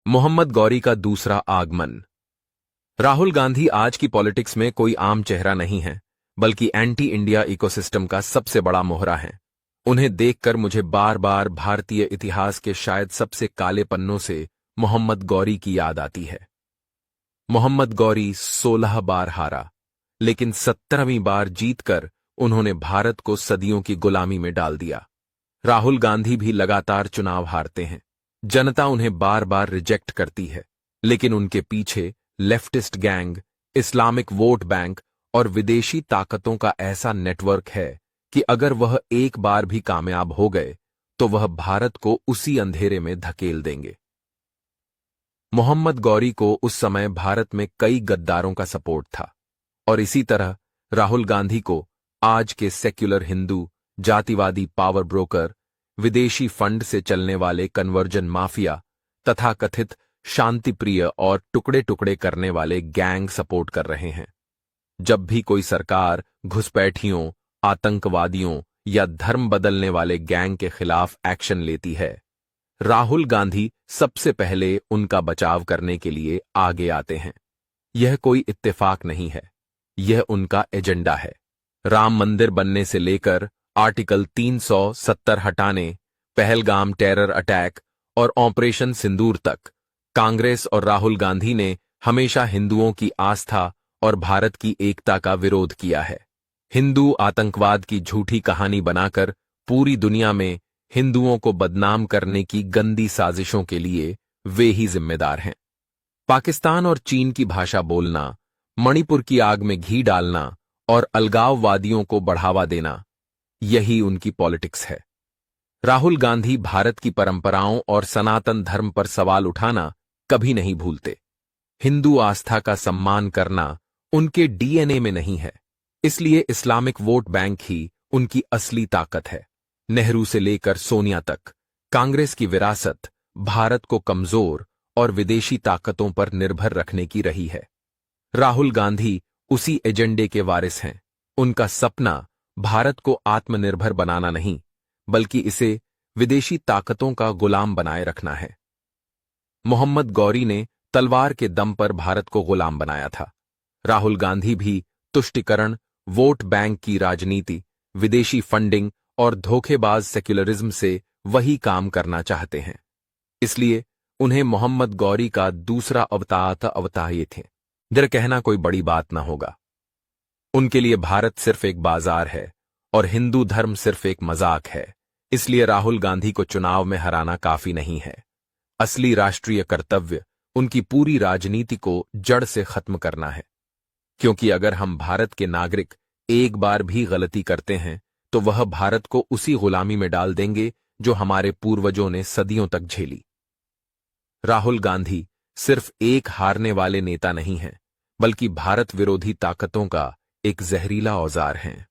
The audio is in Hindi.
मोहम्मद गौरी का दूसरा आगमन। राहुल गांधी आज की पॉलिटिक्स में कोई आम चेहरा नहीं है, बल्कि एंटी इंडिया इकोसिस्टम का सबसे बड़ा मोहरा है। उन्हें देखकर मुझे बार बार भारतीय इतिहास के शायद सबसे काले पन्नों से मोहम्मद गौरी की याद आती है। मोहम्मद गौरी 16 बार हारा, लेकिन 17वीं बार जीतकर उन्होंने भारत को सदियों की गुलामी में डाल दिया। राहुल गांधी भी लगातार चुनाव हारते हैं। जनता उन्हें बार बार रिजेक्ट करती है, लेकिन उनके पीछे leftist gang, Islamic vote bank और विदेशी ताकतों का ऐसा नेटवर्क है कि अगर वह एक बार भी कामयाब हो गए तो वह भारत को उसी अंधेरे में धकेल देंगे। मोहम्मद गौरी को उस समय भारत में कई गद्दारों का सपोर्ट था, और इसी तरह राहुल गांधी को आज के सेक्युलर हिंदू, जातिवादी पावर ब्रोकर, विदेशी फंड से चलने वाले कन्वर्जन माफिया तथा कथित शांतिप्रिय और टुकड़े टुकड़े करने वाले गैंग सपोर्ट कर रहे हैं। जब भी कोई सरकार घुसपैठियों, आतंकवादियों या धर्म बदलने वाले गैंग के खिलाफ एक्शन लेती है, राहुल गांधी सबसे पहले उनका बचाव करने के लिए आगे आते हैं। यह कोई इत्तेफाक नहीं है, यह उनका एजेंडा है। राम मंदिर बनने से लेकर आर्टिकल 370 हटाने, पहलगाम टेरर अटैक और ऑपरेशन सिंदूर तक, कांग्रेस और राहुल गांधी ने हमेशा हिंदुओं की आस्था और भारत की एकता का विरोध किया है। हिंदू आतंकवाद की झूठी कहानी बनाकर पूरी दुनिया में हिंदुओं को बदनाम करने की गंदी साजिशों के लिए वे ही जिम्मेदार हैं। पाकिस्तान और चीन की भाषा बोलना, मणिपुर की आग में घी डालना और अलगाववादियों को बढ़ावा देना, यही उनकी पॉलिटिक्स है। राहुल गांधी भारत की परंपराओं और सनातन धर्म पर सवाल उठाना कभी नहीं भूलते। हिंदू आस्था का सम्मान करना उनके डीएनए में नहीं है, इसलिए इस्लामिक वोट बैंक ही उनकी असली ताकत है। नेहरू से लेकर सोनिया तक कांग्रेस की विरासत भारत को कमजोर और विदेशी ताकतों पर निर्भर रखने की रही है। राहुल गांधी उसी एजेंडे के वारिस हैं। उनका सपना भारत को आत्मनिर्भर बनाना नहीं, बल्कि इसे विदेशी ताकतों का गुलाम बनाए रखना है। मोहम्मद गौरी ने तलवार के दम पर भारत को गुलाम बनाया था। राहुल गांधी भी तुष्टिकरण, वोट बैंक की राजनीति, विदेशी फंडिंग और धोखेबाज सेक्युलरिज्म से वही काम करना चाहते हैं। इसलिए उन्हें मोहम्मद गौरी का दूसरा अवतार ये थे। जरा कहना कोई बड़ी बात ना होगा। उनके लिए भारत सिर्फ एक बाजार है और हिंदू धर्म सिर्फ एक मजाक है। इसलिए राहुल गांधी को चुनाव में हराना काफी नहीं है। असली राष्ट्रीय कर्तव्य उनकी पूरी राजनीति को जड़ से खत्म करना है, क्योंकि अगर हम भारत के नागरिक एक बार भी गलती करते हैं तो वह भारत को उसी गुलामी में डाल देंगे जो हमारे पूर्वजों ने सदियों तक झेली। राहुल गांधी सिर्फ एक हारने वाले नेता नहीं हैं, बल्कि भारत विरोधी ताकतों का एक जहरीला औजार हैं।